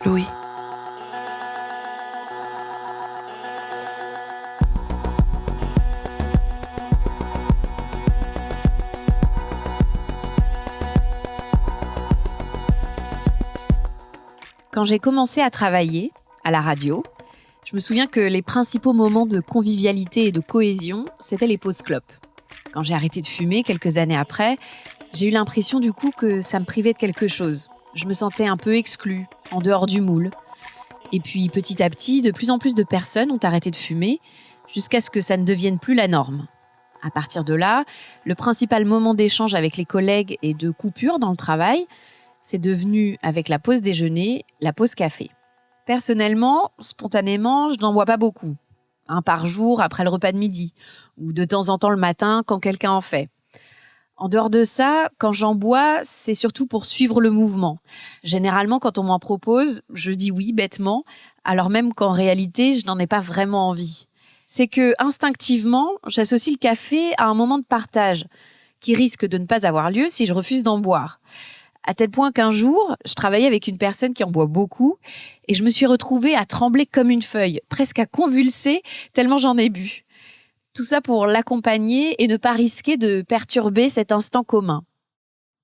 Louis. Quand j'ai commencé à travailler à la radio, je me souviens que les principaux moments de convivialité et de cohésion, c'était les pauses clopes. Quand j'ai arrêté de fumer quelques années après, j'ai eu l'impression du coup que ça me privait de quelque chose. Je me sentais un peu exclue, en dehors du moule. Et puis petit à petit, de plus en plus de personnes ont arrêté de fumer jusqu'à ce que ça ne devienne plus la norme. À partir de là, le principal moment d'échange avec les collègues et de coupure dans le travail, c'est devenu, avec la pause déjeuner, la pause café. Personnellement, spontanément, je n'en bois pas beaucoup. Un par jour après le repas de midi, ou de temps en temps le matin quand quelqu'un en fait. En dehors de ça, quand j'en bois, c'est surtout pour suivre le mouvement. Généralement, quand on m'en propose, je dis oui bêtement, alors même qu'en réalité, je n'en ai pas vraiment envie. C'est que, instinctivement, j'associe le café à un moment de partage, qui risque de ne pas avoir lieu si je refuse d'en boire. À tel point qu'un jour, je travaillais avec une personne qui en boit beaucoup et je me suis retrouvée à trembler comme une feuille, presque à convulser tellement j'en ai bu. Tout ça pour l'accompagner et ne pas risquer de perturber cet instant commun.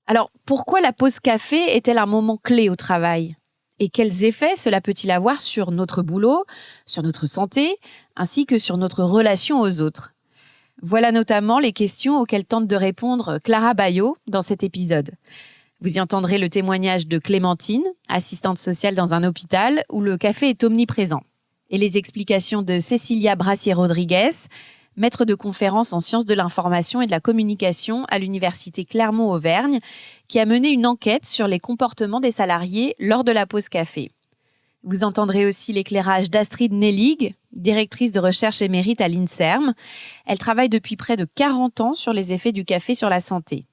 Alors, pourquoi la pause café est-elle un moment clé au travail ? Et quels effets cela peut-il avoir sur notre boulot, sur notre santé, ainsi que sur notre relation aux autres ? Voilà notamment les questions auxquelles tente de répondre Clara Bayot dans cet épisode. Vous y entendrez le témoignage de Clémentine, assistante sociale dans un hôpital où le café est omniprésent. Et les explications de Cécilia Brassier-Rodriguez, maître de conférences en sciences de l'information et de la communication à l'université Clermont-Auvergne, qui a mené une enquête sur les comportements des salariés lors de la pause café. Vous entendrez aussi l'éclairage d'Astrid Nellig, directrice de recherche émérite à l'INSERM. Elle travaille depuis près de 40 ans sur les effets du café sur la santé.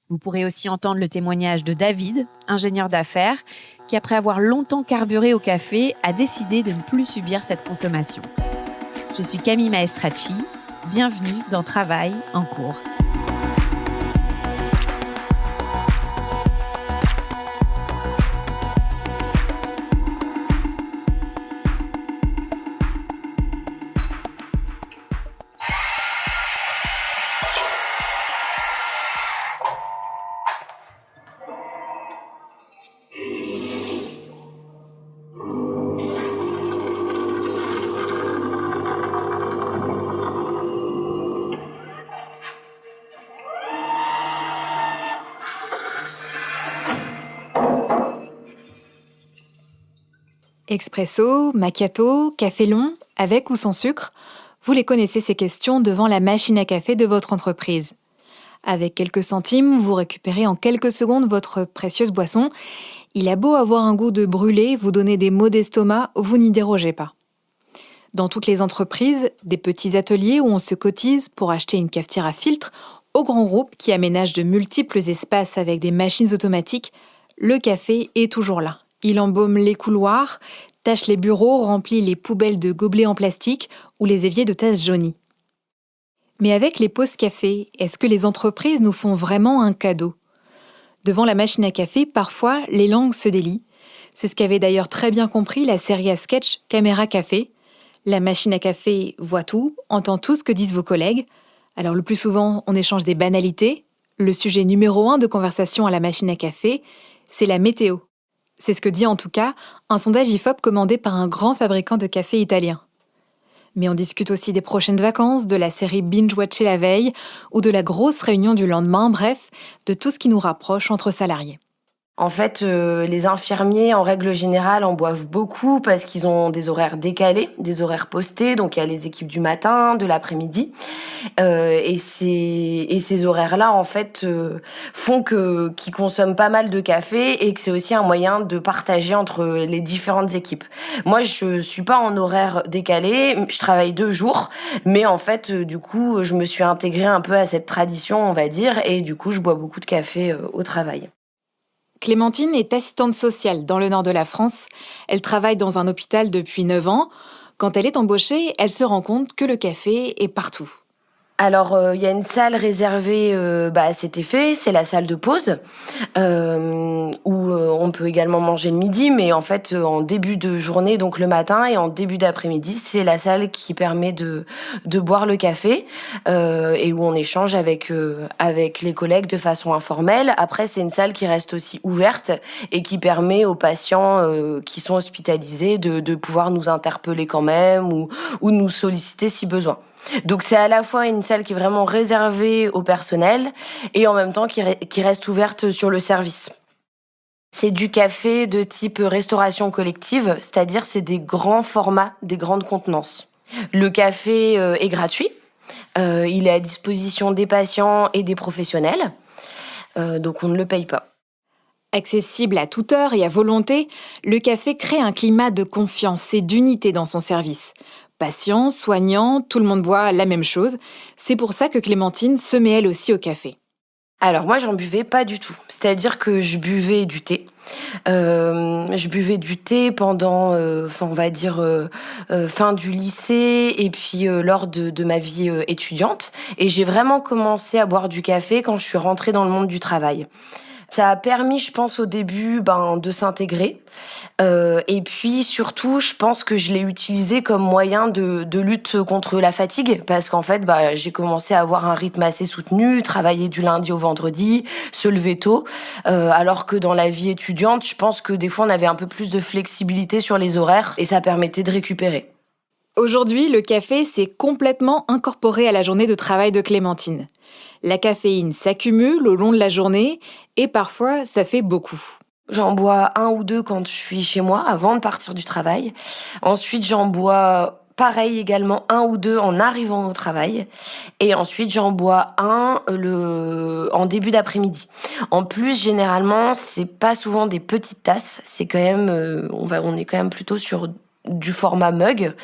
Vous pourrez aussi entendre le témoignage de David, ingénieur d'affaires, qui après avoir longtemps carburé au café, a décidé de ne plus subir cette consommation. Je suis Camille Maestracci, bienvenue dans Travail en cours. Expresso, macchiato, café long, avec ou sans sucre, vous les connaissez ces questions devant la machine à café de votre entreprise. Avec quelques centimes, vous récupérez en quelques secondes votre précieuse boisson. Il a beau avoir un goût de brûlé, vous donner des maux d'estomac, vous n'y dérogez pas. Dans toutes les entreprises, des petits ateliers où on se cotise pour acheter une cafetière à filtre, aux grands groupes qui aménagent de multiples espaces avec des machines automatiques, le café est toujours là. Il embaume les couloirs, tâche les bureaux, remplit les poubelles de gobelets en plastique ou les éviers de tasses jaunies. Mais avec les pauses café, est-ce que les entreprises nous font vraiment un cadeau ? Devant la machine à café, parfois, les langues se délient. C'est ce qu'avait d'ailleurs très bien compris la série à sketch Caméra Café. La machine à café voit tout, entend tout ce que disent vos collègues. Alors le plus souvent, on échange des banalités. Le sujet numéro 1 de conversation à la machine à café, c'est la météo. C'est ce que dit en tout cas un sondage IFOP commandé par un grand fabricant de café italien. Mais on discute aussi des prochaines vacances, de la série binge-watchée la veille ou de la grosse réunion du lendemain, bref, de tout ce qui nous rapproche entre salariés. En fait, les infirmiers, en règle générale, en boivent beaucoup parce qu'ils ont des horaires décalés, des horaires postés. Donc, il y a les équipes du matin, de l'après-midi. Et ces horaires-là, en fait, font qu'ils consomment pas mal de café et que c'est aussi un moyen de partager entre les différentes équipes. Moi, je suis pas en horaire décalé. Je travaille 2 jours. Mais en fait, du coup, je me suis intégrée un peu à cette tradition, on va dire. Et du coup, je bois beaucoup de café au travail. Clémentine est assistante sociale dans le nord de la France. Elle travaille dans un hôpital depuis 9 ans. Quand elle est embauchée, elle se rend compte que le café est partout. Alors, il y a une salle réservée à cet effet, c'est la salle de pause, où on peut également manger le midi, mais en fait, en début de journée, donc le matin et en début d'après-midi, c'est la salle qui permet de boire le café et où on échange avec les collègues de façon informelle. Après, c'est une salle qui reste aussi ouverte et qui permet aux patients qui sont hospitalisés de pouvoir nous interpeller quand même ou nous solliciter si besoin. Donc c'est à la fois une salle qui est vraiment réservée au personnel et en même temps qui reste ouverte sur le service. C'est du café de type restauration collective, c'est-à-dire c'est des grands formats, des grandes contenances. Le café est gratuit, il est à disposition des patients et des professionnels, donc on ne le paye pas. Accessible à toute heure et à volonté, le café crée un climat de confiance et d'unité dans son service. Patients, soignants, tout le monde boit la même chose. C'est pour ça que Clémentine se met elle aussi au café. Alors moi j'en buvais pas du tout, c'est-à-dire que je buvais du thé. Je buvais du thé pendant, fin du lycée et puis lors de ma vie étudiante. Et j'ai vraiment commencé à boire du café quand je suis rentrée dans le monde du travail. Ça a permis, je pense, au début, de s'intégrer. Et puis surtout, je pense que je l'ai utilisé comme moyen de lutte contre la fatigue, parce qu'en fait, j'ai commencé à avoir un rythme assez soutenu, travailler du lundi au vendredi, se lever tôt, alors que dans la vie étudiante, je pense que des fois, on avait un peu plus de flexibilité sur les horaires et ça permettait de récupérer. Aujourd'hui, le café s'est complètement incorporé à la journée de travail de Clémentine. La caféine s'accumule au long de la journée et parfois ça fait beaucoup. J'en bois 1 ou 2 quand je suis chez moi, avant de partir du travail. Ensuite, j'en bois pareil également 1 ou 2 en arrivant au travail. Et ensuite, j'en bois un en début d'après-midi. En plus, généralement, c'est pas souvent des petites tasses. C'est quand même, on est quand même plutôt sur du format mug.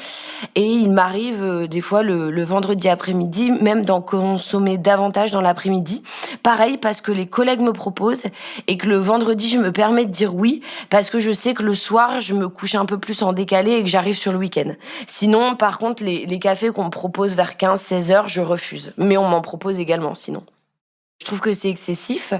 Et il m'arrive des fois le vendredi après-midi même d'en consommer davantage dans l'après-midi. Pareil parce que les collègues me proposent et que le vendredi je me permets de dire oui parce que je sais que le soir je me couche un peu plus en décalé et que j'arrive sur le week-end. Sinon par contre les cafés qu'on me propose vers 15-16 heures je refuse. Mais on m'en propose également sinon. Je trouve que c'est excessif.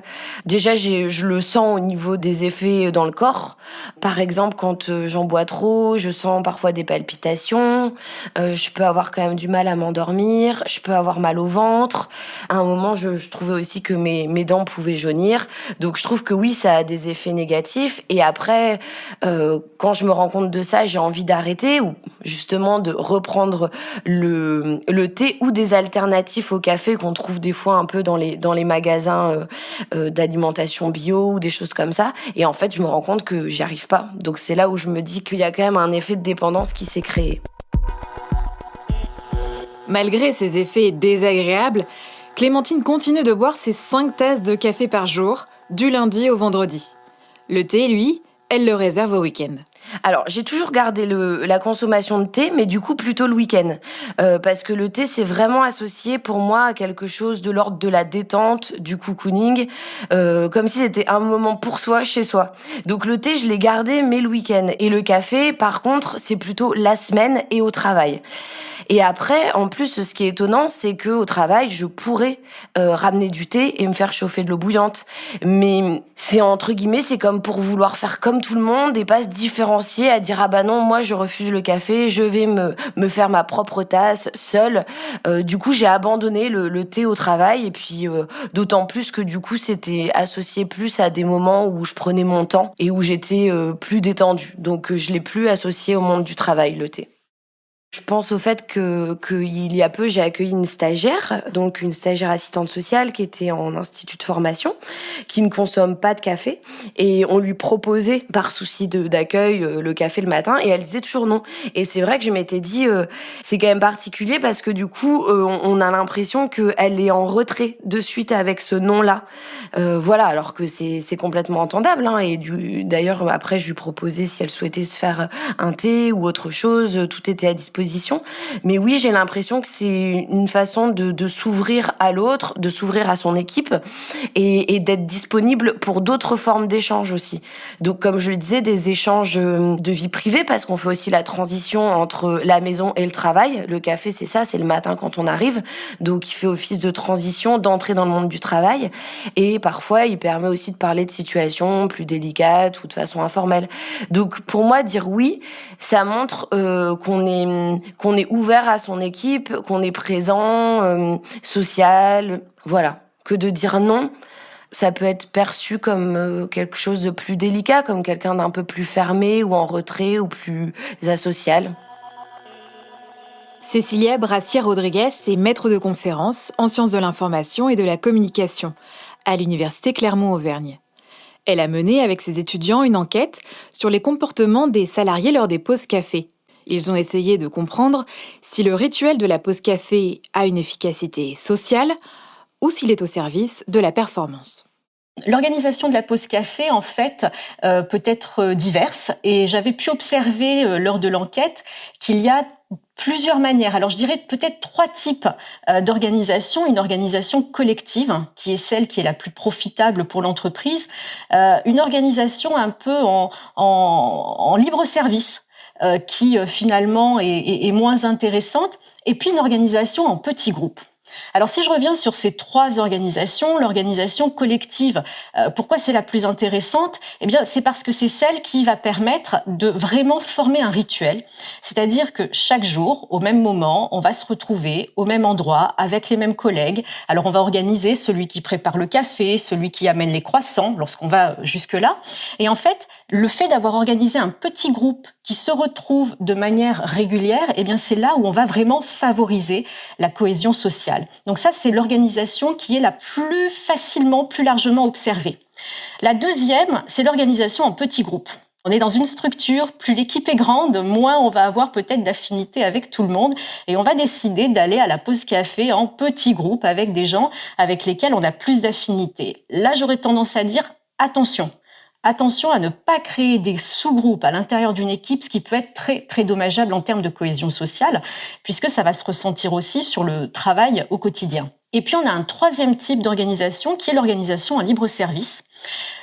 Déjà, je le sens au niveau des effets dans le corps. Par exemple, quand j'en bois trop, je sens parfois des palpitations. Je peux avoir quand même du mal à m'endormir. Je peux avoir mal au ventre. À un moment, je trouvais aussi que mes dents pouvaient jaunir. Donc, je trouve que oui, ça a des effets négatifs. Et après, quand je me rends compte de ça, j'ai envie d'arrêter ou justement de reprendre le thé ou des alternatives au café qu'on trouve des fois un peu dans les magasins d'alimentation bio ou des choses comme ça. Et en fait, je me rends compte que j'y arrive pas. Donc c'est là où je me dis qu'il y a quand même un effet de dépendance qui s'est créé. Malgré ces effets désagréables, Clémentine continue de boire ses 5 tasses de café par jour, du lundi au vendredi. Le thé, lui, elle le réserve au week-end. Alors, j'ai toujours gardé la consommation de thé, mais du coup plutôt le week-end. Parce que le thé, c'est vraiment associé pour moi à quelque chose de l'ordre de la détente, du cocooning, comme si c'était un moment pour soi, chez soi. Donc le thé, je l'ai gardé, mais le week-end. Et le café, par contre, c'est plutôt la semaine et au travail. Et après, en plus, ce qui est étonnant, c'est que au travail, je pourrais ramener du thé et me faire chauffer de l'eau bouillante. Mais c'est entre guillemets, c'est comme pour vouloir faire comme tout le monde et pas se différencier à dire ah bah non, moi je refuse le café, je vais me faire ma propre tasse seule. Du coup, j'ai abandonné le thé au travail et puis d'autant plus que du coup, c'était associé plus à des moments où je prenais mon temps et où j'étais plus détendue. Donc je l'ai plus associé au monde du travail, le thé. Je pense au fait qu'il y a peu, j'ai accueilli une stagiaire, donc une stagiaire assistante sociale qui était en institut de formation, qui ne consomme pas de café. Et on lui proposait, par souci d'accueil, le café le matin, et elle disait toujours non. Et c'est vrai que je m'étais dit, c'est quand même particulier parce que du coup, on a l'impression qu'elle est en retrait de suite avec ce non-là. Voilà, alors que c'est complètement entendable. Hein, et d'ailleurs, après, je lui proposais si elle souhaitait se faire un thé ou autre chose, tout était à disposition. disposition. Mais oui, j'ai l'impression que c'est une façon de s'ouvrir à l'autre, de s'ouvrir à son équipe et d'être disponible pour d'autres formes d'échanges aussi. Donc, comme je le disais, des échanges de vie privée, parce qu'on fait aussi la transition entre la maison et le travail. Le café, c'est ça, c'est le matin quand on arrive. Donc, il fait office de transition, d'entrée dans le monde du travail. Et parfois, il permet aussi de parler de situations plus délicates ou de façon informelle. Donc, pour moi, dire oui, ça montre qu'on est ouvert à son équipe, qu'on est présent, social, voilà. Que de dire non, ça peut être perçu comme quelque chose de plus délicat, comme quelqu'un d'un peu plus fermé ou en retrait ou plus asocial. Cécilia Brassier-Rodriguez est maître de conférences en sciences de l'information et de la communication à l'Université Clermont-Auvergne. Elle a mené avec ses étudiants une enquête sur les comportements des salariés lors des pauses café. Ils ont essayé de comprendre si le rituel de la pause café a une efficacité sociale ou s'il est au service de la performance. L'organisation de la pause café, en fait, peut être diverse. Et j'avais pu observer lors de l'enquête qu'il y a plusieurs manières. Alors, je dirais peut-être 3 types d'organisation. Une organisation collective, qui est celle qui est la plus profitable pour l'entreprise. Une organisation un peu en libre service, qui finalement est moins intéressante. Et puis une organisation en petits groupes. Alors si je reviens sur ces 3 organisations, l'organisation collective, pourquoi c'est la plus intéressante ? Eh bien, c'est parce que c'est celle qui va permettre de vraiment former un rituel. C'est-à-dire que chaque jour, au même moment, on va se retrouver au même endroit, avec les mêmes collègues. Alors on va organiser celui qui prépare le café, celui qui amène les croissants, lorsqu'on va jusque-là. Et en fait, le fait d'avoir organisé un petit groupe qui se retrouve de manière régulière, eh bien c'est là où on va vraiment favoriser la cohésion sociale. Donc ça, c'est l'organisation qui est la plus facilement, plus largement observée. La deuxième, c'est l'organisation en petits groupes. On est dans une structure, plus l'équipe est grande, moins on va avoir peut-être d'affinité avec tout le monde et on va décider d'aller à la pause café en petits groupes avec des gens avec lesquels on a plus d'affinité. Là, j'aurais tendance à dire attention. Attention à ne pas créer des sous-groupes à l'intérieur d'une équipe, ce qui peut être très, très dommageable en termes de cohésion sociale, puisque ça va se ressentir aussi sur le travail au quotidien. Et puis, on a un 3e type d'organisation qui est l'organisation en libre service.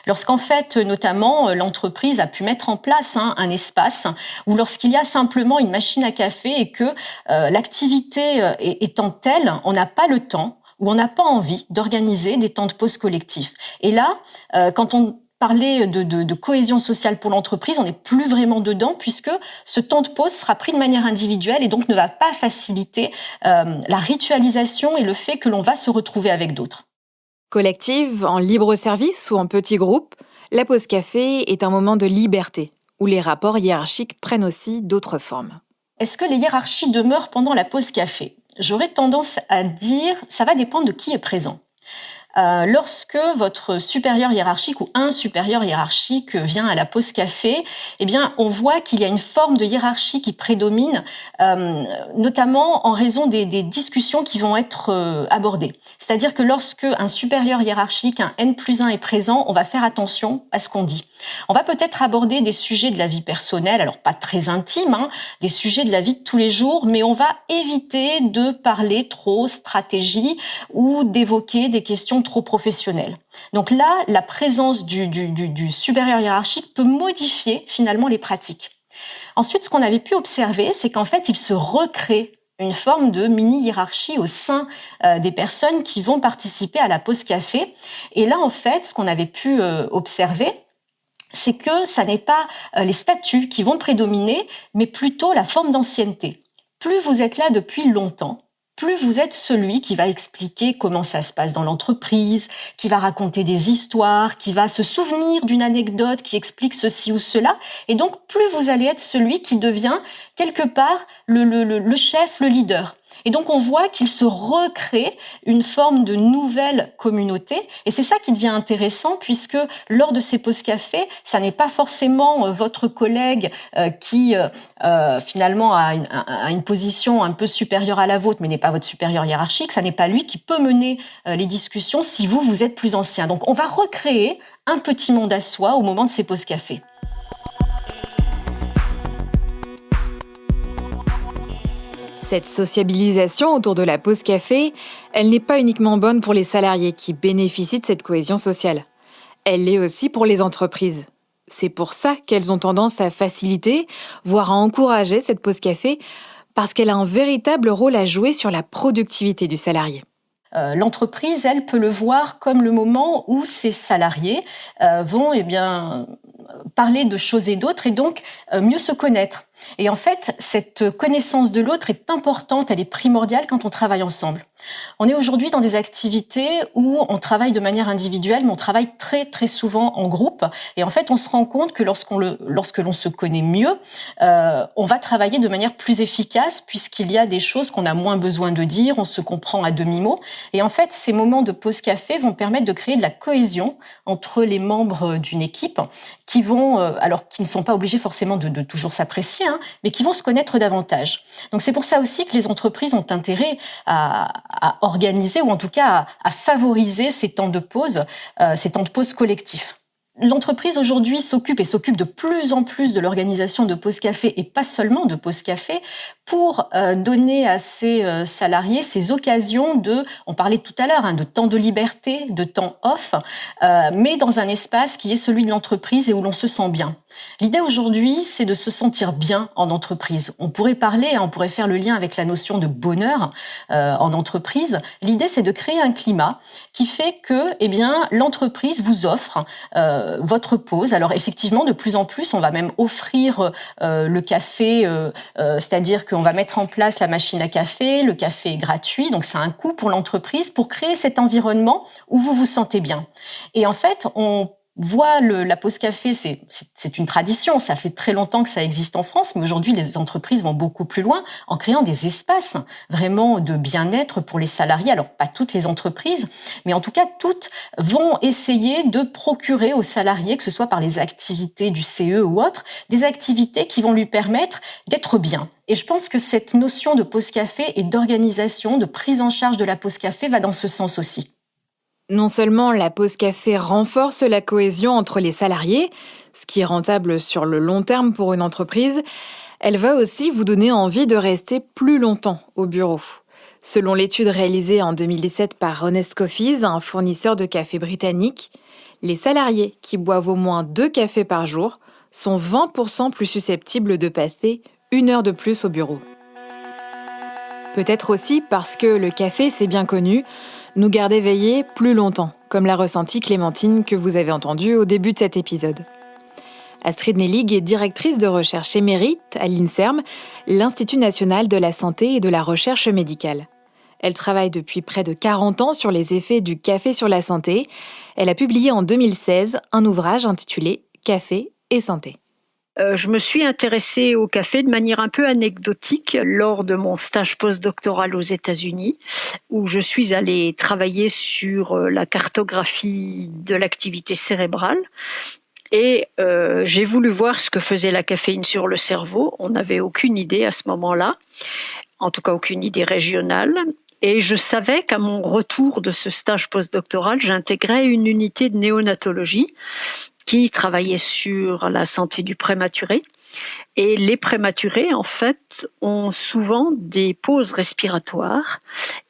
Lorsqu'en fait, notamment, l'entreprise a pu mettre en place un espace où lorsqu'il y a simplement une machine à café et que l'activité étant telle, on n'a pas le temps ou on n'a pas envie d'organiser des temps de pause collectifs. Et là, quand on parler de cohésion sociale pour l'entreprise, on n'est plus vraiment dedans puisque ce temps de pause sera pris de manière individuelle et donc ne va pas faciliter la ritualisation et le fait que l'on va se retrouver avec d'autres. Collective, en libre service ou en petit groupe, la pause café est un moment de liberté où les rapports hiérarchiques prennent aussi d'autres formes. Est-ce que les hiérarchies demeurent pendant la pause café ? J'aurais tendance à dire ça va dépendre de qui est présent. Lorsque votre supérieur hiérarchique ou un supérieur hiérarchique vient à la pause café, eh bien, on voit qu'il y a une forme de hiérarchie qui prédomine, notamment en raison des discussions qui vont être abordées. C'est-à-dire que lorsque un supérieur hiérarchique, un N+1 est présent, on va faire attention à ce qu'on dit. On va peut-être aborder des sujets de la vie personnelle, alors pas très intimes, des sujets de la vie de tous les jours, mais on va éviter de parler trop stratégie ou d'évoquer des questions trop professionnelles. Donc là, la présence du supérieur hiérarchique peut modifier finalement les pratiques. Ensuite, ce qu'on avait pu observer, c'est qu'en fait, il se recrée une forme de mini-hiérarchie au sein des personnes qui vont participer à la pause café. Et là, en fait, ce qu'on avait pu observer, c'est que ça n'est pas les statuts qui vont prédominer, mais plutôt la forme d'ancienneté. Plus vous êtes là depuis longtemps, plus vous êtes celui qui va expliquer comment ça se passe dans l'entreprise, qui va raconter des histoires, qui va se souvenir d'une anecdote qui explique ceci ou cela. Et donc, plus vous allez être celui qui devient quelque part le chef, le leader. Et donc, on voit qu'il se recrée une forme de nouvelle communauté. Et c'est ça qui devient intéressant, puisque lors de ces pauses café, ça n'est pas forcément votre collègue qui, finalement, a une position un peu supérieure à la vôtre, mais n'est pas votre supérieur hiérarchique. Ça n'est pas lui qui peut mener les discussions si vous êtes plus ancien. Donc, on va recréer un petit monde à soi au moment de ces pauses café. Cette sociabilisation autour de la pause café, elle n'est pas uniquement bonne pour les salariés qui bénéficient de cette cohésion sociale. Elle l'est aussi pour les entreprises. C'est pour ça qu'elles ont tendance à faciliter, voire à encourager cette pause café, parce qu'elle a un véritable rôle à jouer sur la productivité du salarié. L'entreprise, elle, peut le voir comme le moment où ses salariés vont parler de choses et d'autres et donc mieux se connaître. Et en fait, cette connaissance de l'autre est importante, elle est primordiale quand on travaille ensemble. On est aujourd'hui dans des activités où on travaille de manière individuelle, mais on travaille très très souvent en groupe. Et en fait, on se rend compte que lorsque l'on se connaît mieux, on va travailler de manière plus efficace puisqu'il y a des choses qu'on a moins besoin de dire, on se comprend à demi-mot. Et en fait, ces moments de pause café vont permettre de créer de la cohésion entre les membres d'une équipe qui vont, alors qui ne sont pas obligés forcément de toujours s'apprécier, mais qui vont se connaître davantage. Donc c'est pour ça aussi que les entreprises ont intérêt à organiser ou en tout cas à favoriser ces temps de pause collectifs. L'entreprise aujourd'hui s'occupe de plus en plus de l'organisation de pause café et pas seulement de pause café pour donner à ses salariés ces occasions on parlait tout à l'heure, de temps de liberté, de temps off, mais dans un espace qui est celui de l'entreprise et où l'on se sent bien. L'idée aujourd'hui, c'est de se sentir bien en entreprise. On pourrait faire le lien avec la notion de bonheur en entreprise. L'idée, c'est de créer un climat qui fait que, l'entreprise vous offre votre pause. Alors effectivement, de plus en plus, on va même offrir le café, c'est-à-dire qu'on va mettre en place la machine à café, le café est gratuit, donc c'est un coût pour l'entreprise pour créer cet environnement où vous vous sentez bien. Et en fait, on voit la pause café, c'est une tradition, ça fait très longtemps que ça existe en France, mais aujourd'hui les entreprises vont beaucoup plus loin en créant des espaces vraiment de bien-être pour les salariés. Alors pas toutes les entreprises, mais en tout cas toutes vont essayer de procurer aux salariés, que ce soit par les activités du CE ou autres, des activités qui vont lui permettre d'être bien. Et je pense que cette notion de pause café et d'organisation, de prise en charge de la pause café va dans ce sens aussi. Non seulement la pause café renforce la cohésion entre les salariés, ce qui est rentable sur le long terme pour une entreprise, elle va aussi vous donner envie de rester plus longtemps au bureau. Selon l'étude réalisée en 2017 par Honest Coffees, un fournisseur de café britannique, les salariés qui boivent au moins 2 cafés par jour sont 20% plus susceptibles de passer 1 heure de plus au bureau. Peut-être aussi parce que le café, c'est bien connu, nous garde éveillés plus longtemps, comme l'a ressenti Clémentine que vous avez entendue au début de cet épisode. Astrid Nellig est directrice de recherche émérite à l'INSERM, l'Institut national de la santé et de la recherche médicale. Elle travaille depuis près de 40 ans sur les effets du café sur la santé. Elle a publié en 2016 un ouvrage intitulé « Café et santé ». Je me suis intéressée au café de manière un peu anecdotique lors de mon stage postdoctoral aux États-Unis, où je suis allée travailler sur la cartographie de l'activité cérébrale. Et j'ai voulu voir ce que faisait la caféine sur le cerveau. On n'avait aucune idée à ce moment-là, en tout cas aucune idée régionale. Et je savais qu'à mon retour de ce stage postdoctoral, j'intégrais une unité de néonatologie qui travaillait sur la santé du prématuré. Et les prématurés, en fait, ont souvent des pauses respiratoires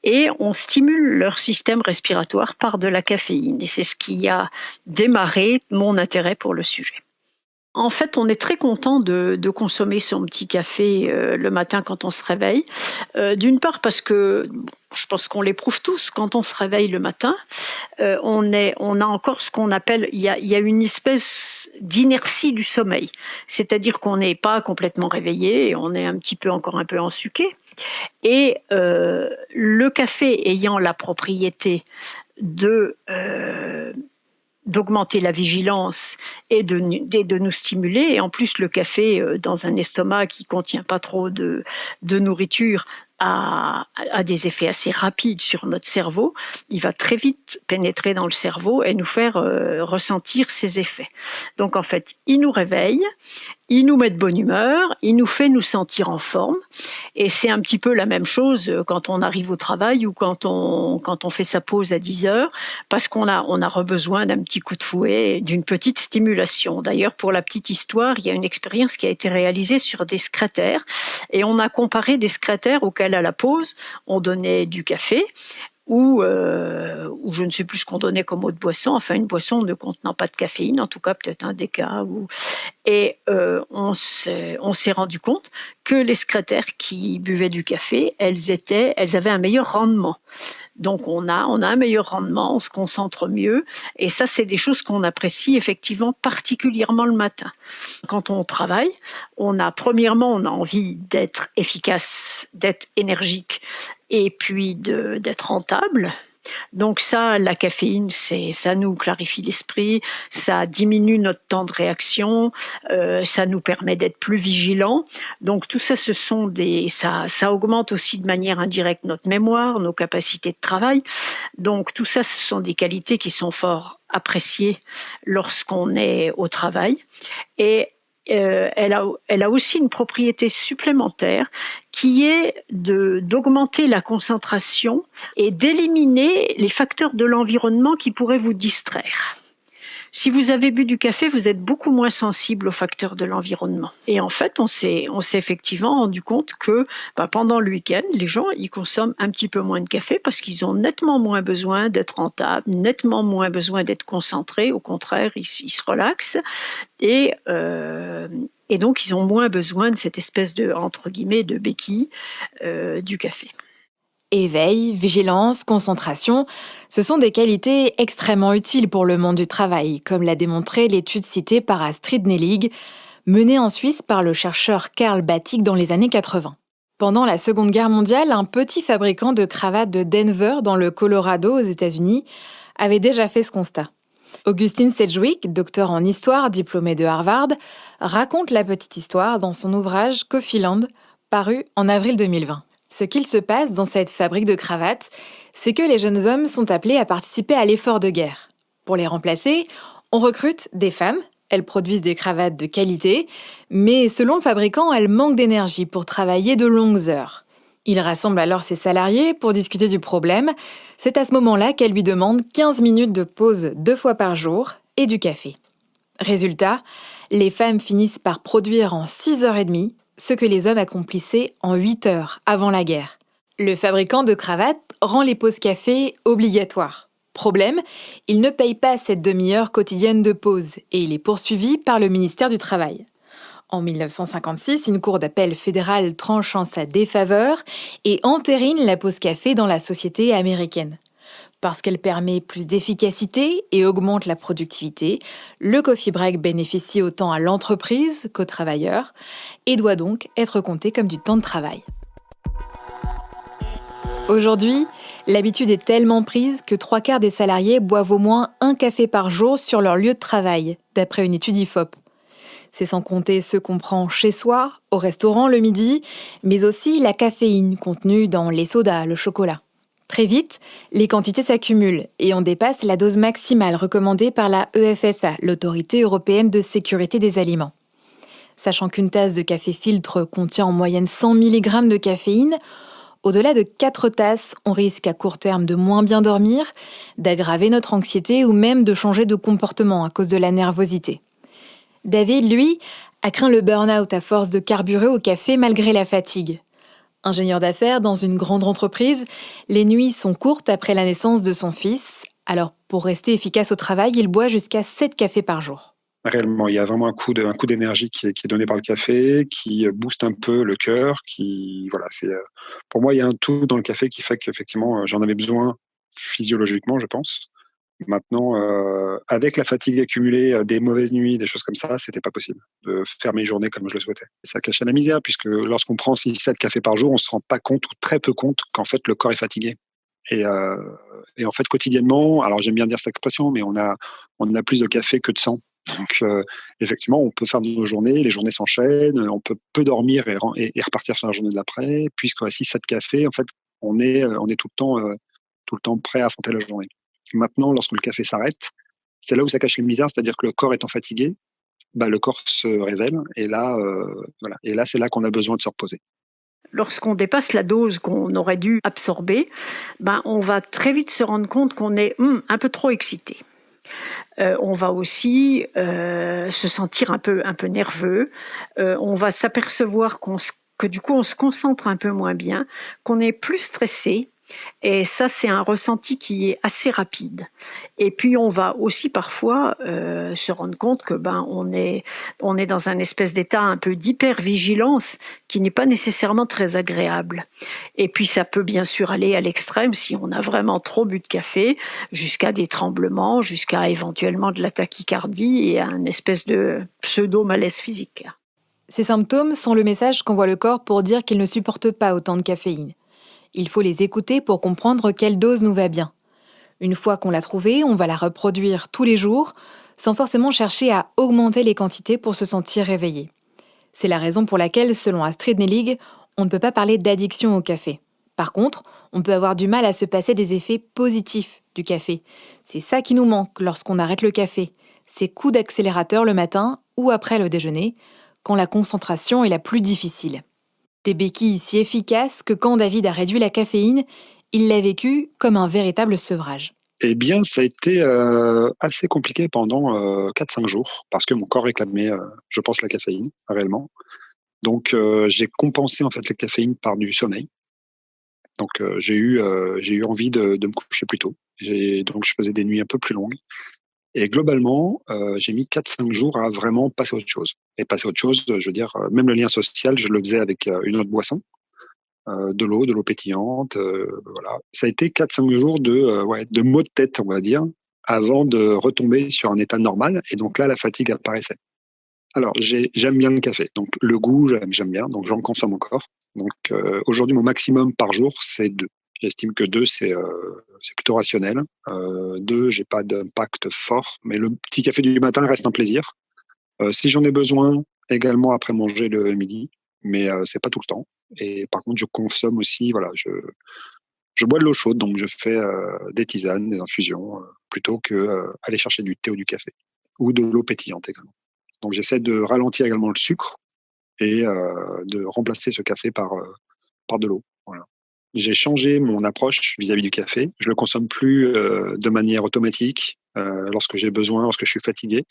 et on stimule leur système respiratoire par de la caféine. Et c'est ce qui a démarré mon intérêt pour le sujet. En fait, on est très content de consommer son petit café le matin quand on se réveille. D'une part parce que je pense qu'on l'éprouve tous quand on se réveille le matin. On a encore ce qu'on appelle, il y a une espèce d'inertie du sommeil. C'est-à-dire qu'on n'est pas complètement réveillé et on est encore un peu ensuqué. Et le café ayant la propriété d'augmenter la vigilance et de nous stimuler. Et en plus, le café, dans un estomac qui ne contient pas trop de nourriture, a des effets assez rapides sur notre cerveau. Il va très vite pénétrer dans le cerveau et nous faire ressentir ses effets. Donc en fait, il nous réveille, il nous met de bonne humeur, il nous fait nous sentir en forme. Et c'est un petit peu la même chose quand on arrive au travail ou quand on fait sa pause à 10 heures, parce qu'on a besoin d'un petit coup de fouet, d'une petite stimulation. D'ailleurs, pour la petite histoire, il y a une expérience qui a été réalisée sur des secrétaires et on a comparé des secrétaires auxquels rappelle, à la pause, on donnait du café ou je ne sais plus ce qu'on donnait comme autre boisson, enfin une boisson ne contenant pas de caféine, en tout cas peut-être un déca. Et on s'est rendu compte que les secrétaires qui buvaient du café, elles avaient un meilleur rendement. Donc on a un meilleur rendement, on se concentre mieux, et ça c'est des choses qu'on apprécie effectivement particulièrement le matin. Quand on travaille, premièrement on a envie d'être efficace, d'être énergique, et puis d'être rentable. Donc ça, la caféine, ça nous clarifie l'esprit, ça diminue notre temps de réaction, ça nous permet d'être plus vigilants. Donc tout ça, ça augmente aussi de manière indirecte notre mémoire, nos capacités de travail. Donc tout ça, ce sont des qualités qui sont fort appréciées lorsqu'on est au travail. Et elle a aussi une propriété supplémentaire qui est d'augmenter la concentration et d'éliminer les facteurs de l'environnement qui pourraient vous distraire. Si vous avez bu du café, vous êtes beaucoup moins sensible aux facteurs de l'environnement. Et en fait, on s'est effectivement rendu compte que pendant le week-end, les gens ils consomment un petit peu moins de café parce qu'ils ont nettement moins besoin d'être rentables, nettement moins besoin d'être concentrés. Au contraire, ils se relaxent. Et donc, ils ont moins besoin de cette espèce entre guillemets, de béquille du café. Éveil, vigilance, concentration, ce sont des qualités extrêmement utiles pour le monde du travail, comme l'a démontré l'étude citée par Astrid Nellig, menée en Suisse par le chercheur Karl Batik dans les années 80. Pendant la Seconde Guerre mondiale, un petit fabricant de cravates de Denver, dans le Colorado, aux États-Unis, avait déjà fait ce constat. Augustine Sedgwick, docteur en histoire, diplômée de Harvard, raconte la petite histoire dans son ouvrage Coffeeland, paru en avril 2020. Ce qu'il se passe dans cette fabrique de cravates, c'est que les jeunes hommes sont appelés à participer à l'effort de guerre. Pour les remplacer, on recrute des femmes. Elles produisent des cravates de qualité, mais selon le fabricant, elles manquent d'énergie pour travailler de longues heures. Il rassemble alors ses salariés pour discuter du problème. C'est à ce moment-là qu'elle lui demande 15 minutes de pause 2 fois par jour et du café. Résultat, les femmes finissent par produire en 6h30 ce que les hommes accomplissaient en 8 heures avant la guerre. Le fabricant de cravates rend les pauses café obligatoires. Problème, il ne paye pas cette demi-heure quotidienne de pause et il est poursuivi par le ministère du Travail. En 1956, une cour d'appel fédérale tranche en sa défaveur et entérine la pause café dans la société américaine. Parce qu'elle permet plus d'efficacité et augmente la productivité, le coffee break bénéficie autant à l'entreprise qu'aux travailleurs et doit donc être compté comme du temps de travail. Aujourd'hui, l'habitude est tellement prise que 3/4 des salariés boivent au moins un café par jour sur leur lieu de travail, d'après une étude IFOP. C'est sans compter ceux qu'on prend chez soi, au restaurant le midi, mais aussi la caféine contenue dans les sodas, le chocolat. Très vite, les quantités s'accumulent et on dépasse la dose maximale recommandée par la EFSA, l'Autorité européenne de sécurité des aliments. Sachant qu'une tasse de café filtre contient en moyenne 100 mg de caféine, au-delà de 4 tasses, on risque à court terme de moins bien dormir, d'aggraver notre anxiété ou même de changer de comportement à cause de la nervosité. David, lui, a craint le burn-out à force de carburer au café malgré la fatigue. Ingénieur d'affaires dans une grande entreprise, les nuits sont courtes après la naissance de son fils. Alors, pour rester efficace au travail, il boit jusqu'à 7 cafés par jour. Réellement, il y a vraiment un coup d'énergie qui est donné par le café, qui booste un peu le cœur, pour moi, il y a un tout dans le café qui fait qu'effectivement, j'en avais besoin physiologiquement, je pense. Maintenant, avec la fatigue accumulée, des mauvaises nuits, des choses comme ça, c'était pas possible de faire mes journées comme je le souhaitais. Et ça cachait la misère, puisque lorsqu'on prend 6-7 cafés par jour, on se rend pas compte, ou très peu compte, qu'en fait, le corps est fatigué. Et en fait, quotidiennement, alors j'aime bien dire cette expression, mais on a plus de café que de sang. Donc, effectivement, on peut faire nos journées, les journées s'enchaînent, on peut peu dormir et repartir sur la journée d'après, puisqu'on a 6-7 cafés, en fait, on est tout le temps prêt à affronter la journée. Maintenant, lorsque le café s'arrête, c'est là où ça cache les misères, c'est-à-dire que le corps étant fatigué, le corps se révèle, et là, c'est là qu'on a besoin de se reposer. Lorsqu'on dépasse la dose qu'on aurait dû absorber, on va très vite se rendre compte qu'on est un peu trop excité. On va aussi se sentir un peu nerveux. On va s'apercevoir qu'on se que du coup on se concentre un peu moins bien, qu'on est plus stressé. Et ça, c'est un ressenti qui est assez rapide. Et puis, on va aussi parfois se rendre compte que on est dans un espèce d'état un peu d'hypervigilance qui n'est pas nécessairement très agréable. Et puis, ça peut bien sûr aller à l'extrême si on a vraiment trop bu de café, jusqu'à des tremblements, jusqu'à éventuellement de la tachycardie et à une espèce de pseudo-malaise physique. Ces symptômes sont le message qu'envoie le corps pour dire qu'il ne supporte pas autant de caféine. Il faut les écouter pour comprendre quelle dose nous va bien. Une fois qu'on l'a trouvée, on va la reproduire tous les jours, sans forcément chercher à augmenter les quantités pour se sentir réveillé. C'est la raison pour laquelle, selon Astrid Nellig, on ne peut pas parler d'addiction au café. Par contre, on peut avoir du mal à se passer des effets positifs du café. C'est ça qui nous manque lorsqu'on arrête le café. Ces coups d'accélérateur le matin ou après le déjeuner, quand la concentration est la plus difficile. Des béquilles si efficaces que quand David a réduit la caféine, il l'a vécu comme un véritable sevrage. Eh bien, ça a été assez compliqué pendant 4-5 jours, parce que mon corps réclamait, je pense, la caféine, réellement. Donc, j'ai compensé en fait la caféine par du sommeil. Donc, j'ai eu envie de me coucher plus tôt. Donc, je faisais des nuits un peu plus longues. Et globalement, j'ai mis 4-5 jours à vraiment passer à autre chose. Et passer à autre chose, je veux dire, même le lien social, je le faisais avec une autre boisson, de l'eau pétillante, voilà. Ça a été 4-5 jours de maux de tête, on va dire, avant de retomber sur un état normal. Et donc là, la fatigue apparaissait. Alors, j'aime bien le café. Donc, le goût, j'aime bien. Donc, j'en consomme encore. Donc, aujourd'hui, mon maximum par jour, c'est 2. J'estime que 2, c'est plutôt rationnel. 2, j'ai pas d'impact fort, mais le petit café du matin reste un plaisir. Si j'en ai besoin, également après manger le midi, mais c'est pas tout le temps. Et par contre, je consomme aussi, voilà, je bois de l'eau chaude, donc je fais des tisanes, des infusions, plutôt que aller chercher du thé ou du café, ou de l'eau pétillante également. Donc j'essaie de ralentir également le sucre et de remplacer ce café par de l'eau. Voilà. J'ai changé mon approche vis-à-vis du café. Je le consomme plus de manière automatique lorsque j'ai besoin, lorsque je suis fatigué.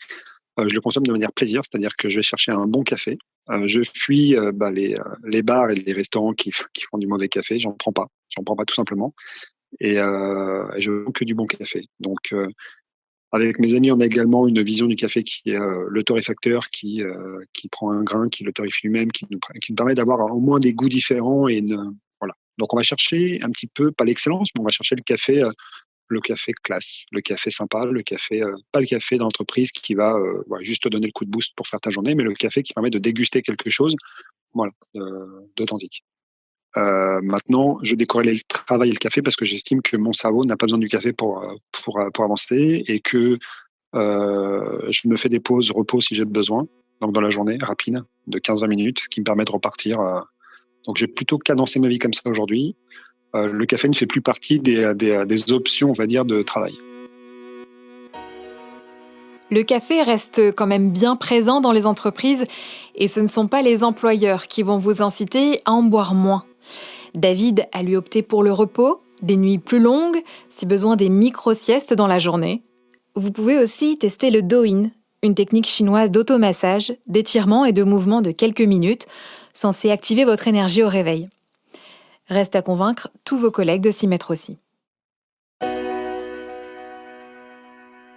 Je le consomme de manière plaisir, c'est-à-dire que je vais chercher un bon café. Je fuis les bars et les restaurants qui font du mauvais café. J'en prends pas tout simplement. Et je veux que du bon café. Donc avec mes amis, on a également une vision du café qui est le torréfacteur, qui prend un grain, qui le torréfie lui-même, qui nous permet d'avoir au moins des goûts différents et voilà. Donc on va chercher un petit peu, pas l'excellence, mais on va chercher le café classe, le café sympa, le café pas le café d'entreprise qui va juste te donner le coup de boost pour faire ta journée, mais le café qui permet de déguster quelque chose, voilà, d'authentique. Maintenant, je décorrèle le travail et le café parce que j'estime que mon cerveau n'a pas besoin du café pour avancer et que je me fais des pauses repos si j'ai besoin, donc dans la journée, rapide, de 15-20 minutes, ce qui me permet de repartir. Donc j'ai plutôt cadencé ma vie comme ça aujourd'hui. Le café ne fait plus partie des options, on va dire, de travail. Le café reste quand même bien présent dans les entreprises et ce ne sont pas les employeurs qui vont vous inciter à en boire moins. David a lui opté pour le repos, des nuits plus longues, si besoin des micro-siestes dans la journée. Vous pouvez aussi tester le Do-In, une technique chinoise d'automassage, d'étirement et de mouvement de quelques minutes, censée activer votre énergie au réveil. Reste à convaincre tous vos collègues de s'y mettre aussi.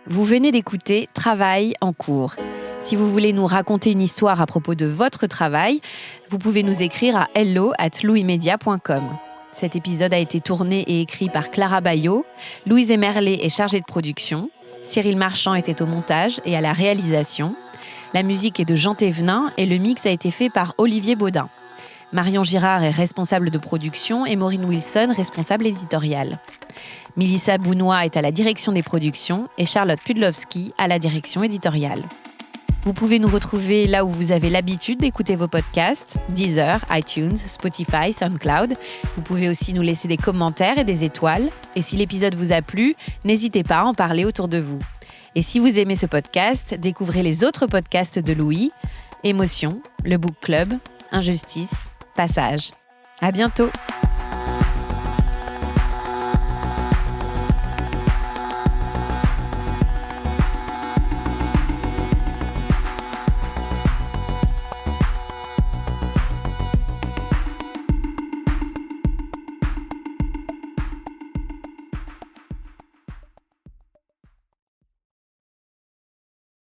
Vous venez d'écouter Travail en cours. Si vous voulez nous raconter une histoire à propos de votre travail, vous pouvez nous écrire à hello@louismedia.com. Cet épisode a été tourné et écrit par Clara Bayot. Louise Emerlet est chargée de production. Cyril Marchand était au montage et à la réalisation. La musique est de Jean Thévenin et le mix a été fait par Olivier Baudin. Marion Girard est responsable de production et Maureen Wilson, responsable éditoriale. Mélissa Bounois est à la direction des productions et Charlotte Pudlowski à la direction éditoriale. Vous pouvez nous retrouver là où vous avez l'habitude d'écouter vos podcasts, Deezer, iTunes, Spotify, SoundCloud. Vous pouvez aussi nous laisser des commentaires et des étoiles. Et si l'épisode vous a plu, n'hésitez pas à en parler autour de vous. Et si vous aimez ce podcast, découvrez les autres podcasts de Louis, Émotion, le Book Club, Injustice, Passage. À bientôt!